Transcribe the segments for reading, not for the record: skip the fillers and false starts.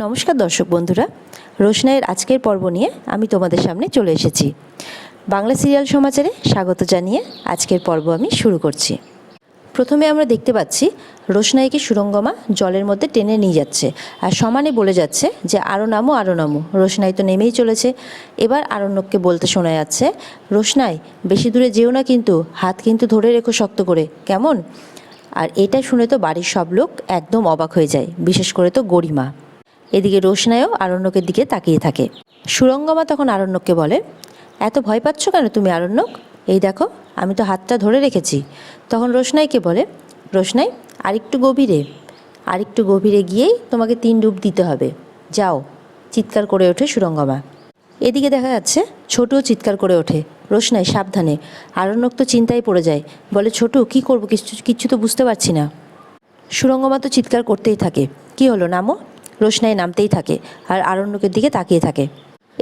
নমস্কার দর্শক বন্ধুরা, রোশনাইয়ের আজকের পর্ব নিয়ে আমি তোমাদের সামনে চলে এসেছি। বাংলা সিরিয়াল সমাচারে স্বাগত জানিয়ে আজকের পর্ব আমি শুরু করছি। প্রথমে আমরা দেখতে পাচ্ছি রোশনাইকে সুরঙ্গমা জলের মধ্যে টেনে নিয়ে যাচ্ছে আর সমানে বলে যাচ্ছে যে আরও নামো আরও নামো। রোশনাই তো নেমেই চলেছে। এবার আরণ্যককে বলতে শোনা যাচ্ছে, রোশনাই বেশি দূরে যেও না, কিন্তু হাত কিন্তু ধরে রেখো শক্ত করে, কেমন? আর এটা শুনে তো বাড়ির সব লোক একদম অবাক হয়ে যায়, বিশেষ করে তো গরিমা। এদিকে রোশনাইও আরণ্যকের দিকে তাকিয়ে থাকে। সুরঙ্গমা তখন আরণ্যককে বলে, এত ভয় পাচ্ছ কেন তুমি আরণ্যক? এই দেখো, আমি তো হাতটা ধরে রেখেছি। তখন রোশনাইকে বলে, রোশনাই আরেকটু গভীরে গিয়েই তোমাকে 3 ডুব দিতে হবে, যাও। চিৎকার করে ওঠে সুরঙ্গমা। এদিকে দেখা যাচ্ছে ছোটুও চিৎকার করে ওঠে, রোশনাই সাবধানে। আরণ্যক তো চিন্তায় পড়ে যায়, বলে, ছোটু কী করবো, কিচ্ছু তো বুঝতে পারছি না। সুরঙ্গমা তো চিৎকার করতেই থাকে, কি হলো, নামো। রোশনাই নামতেই থাকে আর আরণ্যকের দিকে তাকিয়ে থাকে।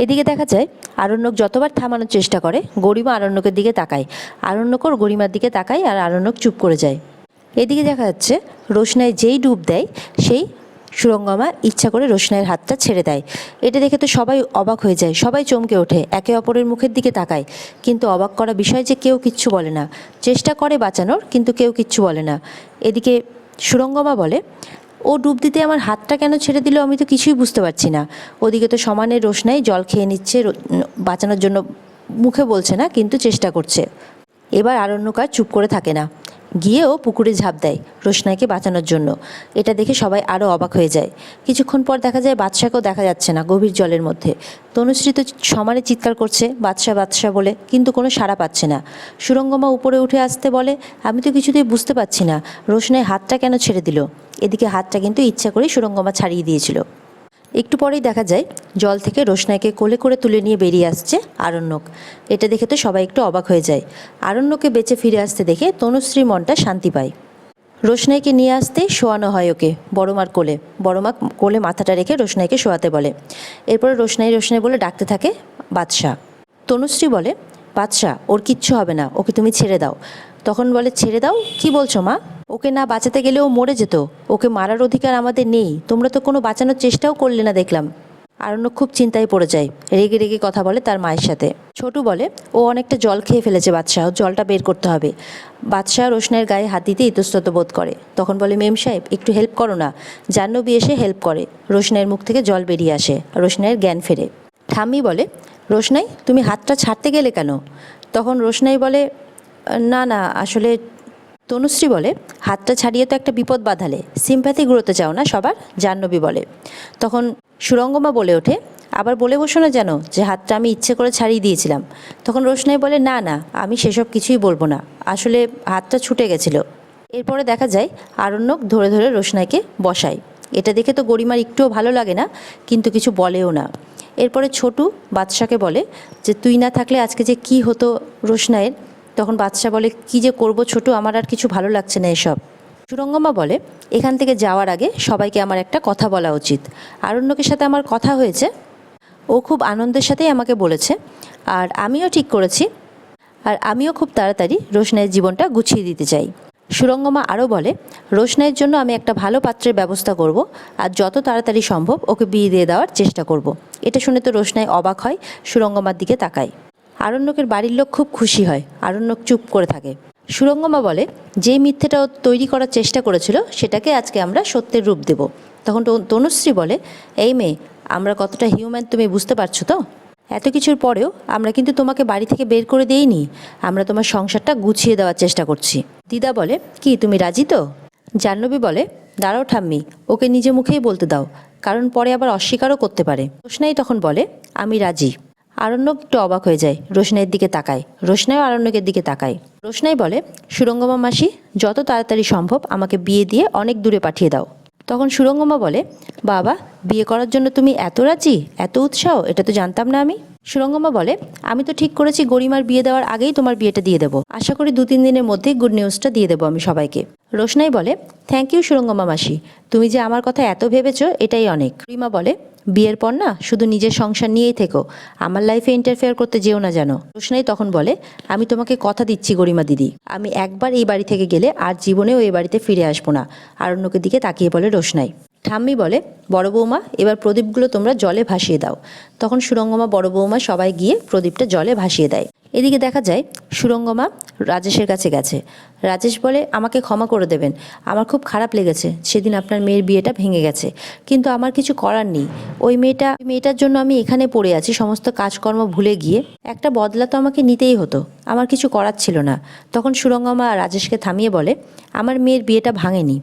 এদিকে দেখা যায় আরণ্যক যতবার থামানোর চেষ্টা করে, গরিমা আরণ্যকের দিকে তাকায়, আরণ্যকও গরিমার দিকে তাকায় আর আরণ্যক চুপ করে যায়। এদিকে দেখা যাচ্ছে রোশনাই যেই ডুব দেয় সেই সুরঙ্গমা ইচ্ছা করে রোশনাইয়ের হাতটা ছেড়ে দেয়। এটা দেখে তো সবাই অবাক হয়ে যায়, সবাই চমকে ওঠে, একে অপরের মুখের দিকে তাকায়। কিন্তু অবাক করা বিষয় যে কেউ কিচ্ছু বলে না। চেষ্টা করে বাঁচানোর, কিন্তু কেউ কিচ্ছু বলে না। এদিকে সুরঙ্গমা বলে, ও ডুব দিতে আমার হাতটা কেন ছেড়ে দিল, আমি তো কিছুই বুঝতে পারছি না। ওদিকে তো সমানে রোশনাই জল খেয়ে নিচ্ছে, বাঁচানোর জন্য মুখে বলছে না, কিন্তু চেষ্টা করছে। এবার আরণ্যক আর চুপ করে থাকে না, গিয়েও পুকুরে ঝাঁপ দেয় রোশনাইকে বাঁচানোর জন্য। এটা দেখে সবাই আরও অবাক হয়ে যায়। কিছুক্ষণ পর দেখা যায় বাদশাকেও দেখা যাচ্ছে না গভীর জলের মধ্যে। তনুশ্রী তো সমানে চিৎকার করছে বাদশা বাদশা বলে, কিন্তু কোনো সাড়া পাচ্ছে না। সুরঙ্গমা উপরে উঠে আসতে বলে, আমি তো কিছুতেই বুঝতে পারছি না রোশনাই হাতটা কেন ছেড়ে দিল। এদিকে হাতটা কিন্তু ইচ্ছা করেই সুরঙ্গমা ছাড়িয়ে দিয়েছিল। একটু পরেই দেখা যায় জল থেকে রোশনাইকে কোলে করে তুলে নিয়ে বেরিয়ে আসছে আরণ্যক। এটা দেখে তো সবাই একটু অবাক হয়ে যায়। আরণ্যকে বেঁচে ফিরে আসতে দেখে তনুশ্রী মনটা শান্তি পায়। রোশনাইকে নিয়ে আসতেই শোয়ানো হয় ওকে বড়মার কোলে। বড়মা কোলে মাথাটা রেখে রোশনাইকে শোয়াতে বলে। এরপরে রোশনাই বলে ডাকতে থাকে বাদশা। তনুশ্রী বলে, বাদশা, ওর কিচ্ছু হবে না, ওকে তুমি ছেড়ে দাও। তখন বলে, ছেড়ে দাও, কি বলছো মা? ওকে না বাঁচাতে গেলে ও মরে যেত, ওকে মারার অধিকার আমাদের নেই। তোমরা তো কোনো বাঁচানোর চেষ্টাও করলে না দেখলাম। আরণ্যক খুব চিন্তায় পড়ে যায়, রেগে রেগে কথা বলে তার মায়ের সাথে। ছোটু বলে, ও অনেকটা জল খেয়ে ফেলেছে বাদশাহ, জলটা বের করতে হবে। বাদশাহ রোশনাইয়ের গায়ে হাত দিতে ইতস্তত বোধ করে। তখন বলে, মেম সাহেব একটু হেল্প করো না। জাহ্নবী এসে হেল্প করে। রোশনাইয়ের মুখ থেকে জল বেরিয়ে আসে, রোশনাইয়ের জ্ঞান ফেরে। ঠাম্মি বলে, রোশনাই তুমি হাতটা ছাড়তে গেলে কেন? তখন রোশনাই বলে, না না আসলে। তনুশ্রী বলে, হাতটা ছাড়িয়ে তো একটা বিপদ বাঁধালে, সিম্প্যাথি গুঁড়োতে চাও না সবার? জাহ্নবী বলে। তখন সুরঙ্গমা বলে ওঠে, আবার বলে বসো না যেন যে হাতটা আমি ইচ্ছে করে ছাড়িয়ে দিয়েছিলাম। তখন রোশনাই বলে, না না, আমি সেসব কিছুই বলবো না, আসলে হাতটা ছুটে গেছিলো। এরপরে দেখা যায় আরণ্যক ধরে ধরে রোশনাইকে বসায়। এটা দেখে তো গরিমার একটুও ভালো লাগে না, কিন্তু কিছু বলেও না। এরপরে ছোটু বাদশাকে বলে যে, তুই না থাকলে আজকে যে কি হতো রোশনাইয়ের। তখন বাদশা বলে, কি যে করব ছোটু, আমার আর কিছু ভালো লাগছে না এসব। সুরঙ্গমা বলে, এখান থেকে যাওয়ার আগে সবাইকে আমার একটা কথা বলা উচিত। আরণ্যকের সাথে আমার কথা হয়েছে, ও খুব আনন্দের সাথেই আমাকে বলেছে, আর আমিও ঠিক করেছি, আর আমিও খুব তাড়াতাড়ি রোশনাইয়ের জীবনটা গুছিয়ে দিতে চাই। সুরঙ্গমা আরও বলে, রোশনাইয়ের জন্য আমি একটা ভালো পাত্রের ব্যবস্থা করব, আর যত তাড়াতাড়ি সম্ভব ওকে বিয়ে দিয়ে দেওয়ার চেষ্টা করব। এটা শুনে তো রোশনাই অবাক হয়, সুরঙ্গমার দিকে তাকায়। আরণ্যকের বাড়ির লোক খুব খুশি হয়, আরণ্যক চুপ করে থাকে। সুরঙ্গমা বলে, যেই মিথ্যেটা ও তৈরি করার চেষ্টা করেছিল সেটাকে আজকে আমরা সত্যের রূপ দেব। তখন তনুশ্রী বলে, এই মেয়ে, আমরা কতটা হিউম্যান তুমি বুঝতে পারছো তো? এত কিছুর পরেও আমরা কিন্তু তোমাকে বাড়ি থেকে বের করে দেইনি, আমরা তোমার সংসারটা গুছিয়ে দেওয়ার চেষ্টা করছি। দিদা বলে, কি তুমি রাজি তো? জাহ্নবী বলে, দাঁড়াও ঠাম্মি, ওকে নিজে মুখেই বলতে দাও, কারণ পরে আবার অস্বীকারও করতে পারে। রোশনাই তখন বলে, আমি রাজি। আরণ্যক একটু অবাক হয়ে যায়, রোশনাইয়ের দিকে তাকায়। রোশনাইও আরণ্যকের দিকে তাকায়। রোশনাই বলে, সুরঙ্গমা মাসি, যত তাড়াতাড়ি সম্ভব আমাকে বিয়ে দিয়ে অনেক দূরে পাঠিয়ে দাও। তখন সুরঙ্গমা বলে, বাবা, বিয়ে করার জন্য তুমি এত রাজি, এত উৎসাহ, এটা তো জানতাম না আমি। সুরঙ্গমা বলে, আমি তো ঠিক করেছি গরিমার বিয়ে দেওয়ার আগেই তোমার বিয়েটা দিয়ে দেবো। আশা করি 2-3 দিনের মধ্যেই গুড নিউজটা দিয়ে দেবো আমি সবাইকে। রোশনাই বলে, থ্যাংক ইউ সুরঙ্গমা মাসি, তুমি যে আমার কথা এত ভেবেছো এটাই অনেক। রিমা বলে, বিয়ের পর না শুধু নিজের সংসার নিয়েই থেকো, আমার লাইফে ইন্টারফেয়ার করতে যেও না যেন। রোশনাই তখন বলে, আমি তোমাকে কথা দিচ্ছি গরিমা দিদি, আমি একবার এই বাড়ি থেকে গেলে আর জীবনেও এই বাড়িতে ফিরে আসবো না। আরণ্যকের দিকে তাকিয়ে বলে রোশনাই। ঠাম্মি বলে, বড় বৌমা এবার প্রদীপগুলো তোমরা জলে ভাসিয়ে দাও। তখন সুরঙ্গমা বড় বৌমা সবাই গিয়ে প্রদীপটা জলে ভাসিয়ে দেয়। এদিকে দেখা যায় সুরঙ্গমা রাজেশের কাছে গেছে। রাজেশ বলে, আমাকে ক্ষমা করে দেবেন, আমার খুব খারাপ লেগেছে সেদিন আপনার মেয়ের বিয়েটা ভেঙে গেছে, কিন্তু আমার কিছু করার নেই। ওই মেয়েটার জন্য আমি এখানে পড়ে আছি সমস্ত কাজকর্ম ভুলে গিয়ে। একটা বদলা তো আমাকে নিতেই হতো, আমার কিছু করার ছিল না। তখন সুরঙ্গমা রাজেশকে থামিয়ে বলে, আমার মেয়ের বিয়েটা ভাঙেনি।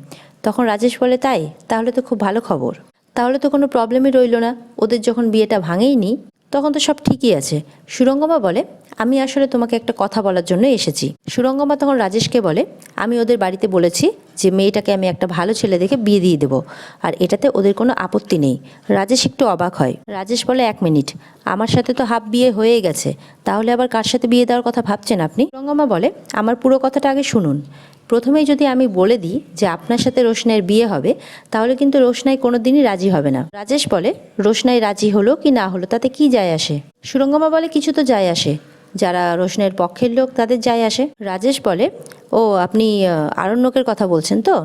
তখন রাজেশ বলে, তাই? তাহলে তো খুব ভালো খবর, তাহলে তো কোনো প্রবলেমই রইল না। ওদের যখন বিয়েটা ভাঙেইনি তখন তো সব ঠিকই আছে। সুরঙ্গমা বলে, আমি আসলে তোমাকে একটা কথা বলার জন্য এসেছি। সুরঙ্গমা তখন রাজেশকে বলে, আমি ওদের বাড়িতে বলেছি যে মেয়েটাকে আমি একটা ভালো ছেলে দেখে বিয়ে দিয়ে দেবো, আর এটাতে ওদের কোনো আপত্তি নেই। রাজেশ একটু অবাক হয়। রাজেশ বলে, 1 মিনিট, আমার সাথে তো হাফ বিয়ে হয়ে গেছে, তাহলে আবার কার সাথে বিয়ে দেওয়ার কথা ভাবছেন আপনি? সুরঙ্গমা বলে, আমার পুরো কথাটা আগে শুনুন। প্রথমেই যদি আমি বলে দিই যে আপনার সাথে রোশনাইয়ের বিয়ে হবে, তাহলে কিন্তু রোশনাই কোনো দিনই রাজি হবে না। রাজেশ বলে, রোশনাই রাজি হলো কি না হলো তাতে কি যায় আসে? সুরঙ্গমা বলে, কিছু তো যায় আসে, যারা রোশনাইয়ের পক্ষের লোক তাদের যায় আসে। রাজেশ বলে, ও আপনি আরণ্যকের কথা বলছেন তো?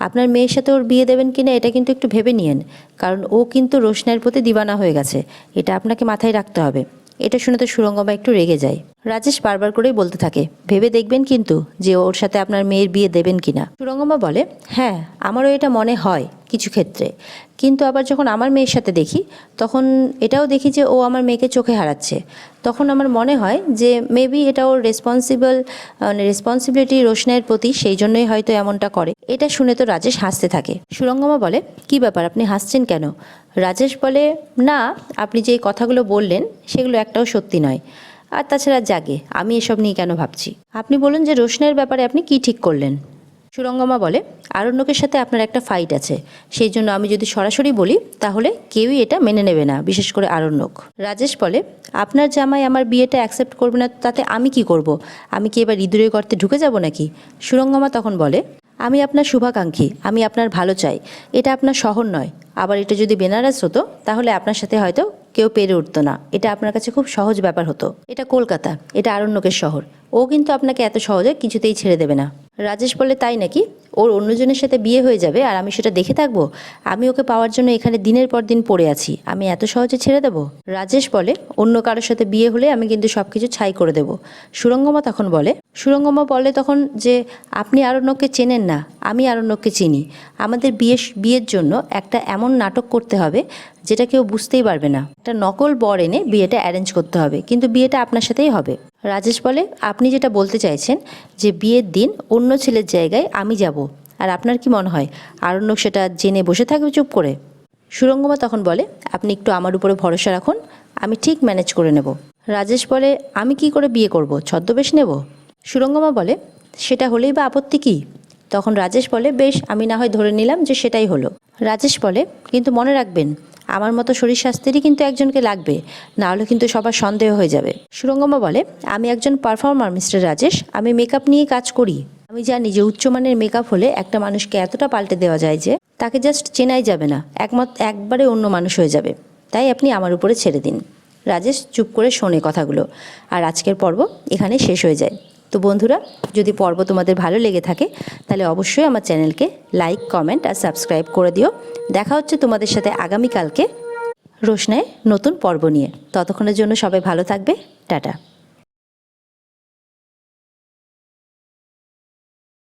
আপনার মেয়ের সাথে ওর বিয়ে দেবেন কিনা এটা কিন্তু একটু ভেবে নিয়েন, কারণ ও কিন্তু রোশনাইয়ের প্রতি দিওয়ানা হয়ে গেছে, এটা আপনাকে মাথায় রাখতে হবে। এটা শুনে তো সুরঙ্গমা একটু রেগে যায়। রাজেশ বারবার করেই বলতে থাকে, ভেবে দেখবেন কিন্তু যে ওর সাথে আপনার মেয়ের বিয়ে দেবেন কিনা। সুরঙ্গমা বলে, হ্যাঁ আমারও এটা মনে হয় কিছু ক্ষেত্রে, কিন্তু আবার যখন আমার মেয়ের সাথে দেখি তখন এটাও দেখি যে ও আমার মেয়েকে চোখে হারাচ্ছে। তখন আমার মনে হয় যে মেবি এটা ওর রেসপন্সিবিলিটি রোশনাইয়ের প্রতি, সেই জন্যই হয়তো এমনটা করে। এটা শুনে তো রাজেশ হাসতে থাকে। সুরঙ্গমা বলে, কি ব্যাপার, আপনি হাসছেন কেন? রাজেশ বলে, না আপনি যে কথাগুলো বললেন সেগুলো একটাও সত্যি নয়, আর তাছাড়া জাগে আমি এসব নিয়ে কেন ভাবছি। আপনি বলুন যে রোশনাইয়ের ব্যাপারে আপনি কি ঠিক করলেন? সুরঙ্গমা বলে, আরণ্যকের সাথে আপনার একটা ফাইট আছে, সেই জন্য আমি যদি সরাসরি বলি তাহলে কেউই এটা মেনে নেবে না, বিশেষ করে আরণ্যক। রাজেশ বলে, আপনার জামাই আমার বিয়েটা অ্যাকসেপ্ট করবে না তাতে আমি কি করব? আমি কি এবার ইঁদুরের গর্তে ঢুকে যাব নাকি? সুরঙ্গমা তখন বলে, আমি আপনার শুভাকাঙ্ক্ষী, আমি আপনার ভালো চাই। এটা আপনার শহর নয়, আবার এটা যদি বেনারস হতো তাহলে আপনার সাথে হয়তো কেউ পেরে উঠতো না, এটা আপনার কাছে খুব সহজ ব্যাপার হতো। এটা কলকাতা, এটা আরণ্যকের শহর, ও কিন্তু আপনাকে এত সহজে কিছুতেই ছেড়ে দেবে না। রাজেশ বলে, তাই নাকি? ওর অন্যজনের সাথে বিয়ে হয়ে যাবে আর আমি সেটা দেখে থাকবো? আমি ওকে পাওয়ার জন্য এখানে দিনের পর দিন পড়ে আছি, আমি এত সহজে ছেড়ে দেবো? রাজেশ বলে, অন্য কারোর সাথে বিয়ে হলে আমি কিন্তু সব কিছু ছাই করে দেবো। সুরঙ্গমা বলে তখন যে, আপনি আরণ্যককে চেনেন না, আমি আরণ্যককে চিনি। আমাদের বিয়ের জন্য একটা এমন নাটক করতে হবে যেটা কেউ বুঝতেই পারবে না। একটা নকল বর এনে বিয়েটা অ্যারেঞ্জ করতে হবে, কিন্তু বিয়েটা আপনার সাথেই হবে। রাজেশ বলে, আপনি যেটা বলতে চাইছেন যে বিয়ের দিন অন্য ছেলের জায়গায় আমি যাব, আর আপনার কি মনে হয় আরণ্যক সেটা জেনে বসে থাকবে চুপ করে? সুরঙ্গমা তখন বলে, আপনি একটু আমার উপরে ভরসা রাখুন, আমি ঠিক ম্যানেজ করে নেব। রাজেশ বলে, আমি কি করে বিয়ে করব, ছদ্মবেশ নেব? সুরঙ্গমা বলে, সেটা হলেই বা আপত্তি কী? তখন রাজেশ বলে, বেশ আমি না হয় ধরে নিলাম যে সেটাই হলো। রাজেশ বলে, কিন্তু মনে রাখবেন আমার মতো শরীর স্বাস্থ্যেরই কিন্তু একজনকে লাগবে, না হলে কিন্তু সবার সন্দেহ হয়ে যাবে। সুরঙ্গমা বলে, আমি একজন পারফর্মার মিস্টার রাজেশ, আমি মেকআপ নিয়ে কাজ করি। আমি জানি যে উচ্চমানের মেকআপ হলে একটা মানুষকে এতটা পাল্টে দেওয়া যায় যে তাকে জাস্ট চেনাই যাবে না, একবারে অন্য মানুষ হয়ে যাবে। তাই আপনি আমার উপরে ছেড়ে দিন। রাজেশ চুপ করে শোনে কথাগুলো, আর আজকের পর্ব এখানে শেষ হয়ে যায়। তো বন্ধুরা, যদি পর্ব তোমাদের ভালো লেগে থাকে তাহলে অবশ্যই আমার চ্যানেলকে লাইক, কমেন্ট আর সাবস্ক্রাইব করে দিও। দেখা হচ্ছে তোমাদের সাথে আগামীকালকে রোশনাইয়ের নতুন পর্ব নিয়ে। ততক্ষণের জন্য সবাই ভালো থাকবে, টাটা।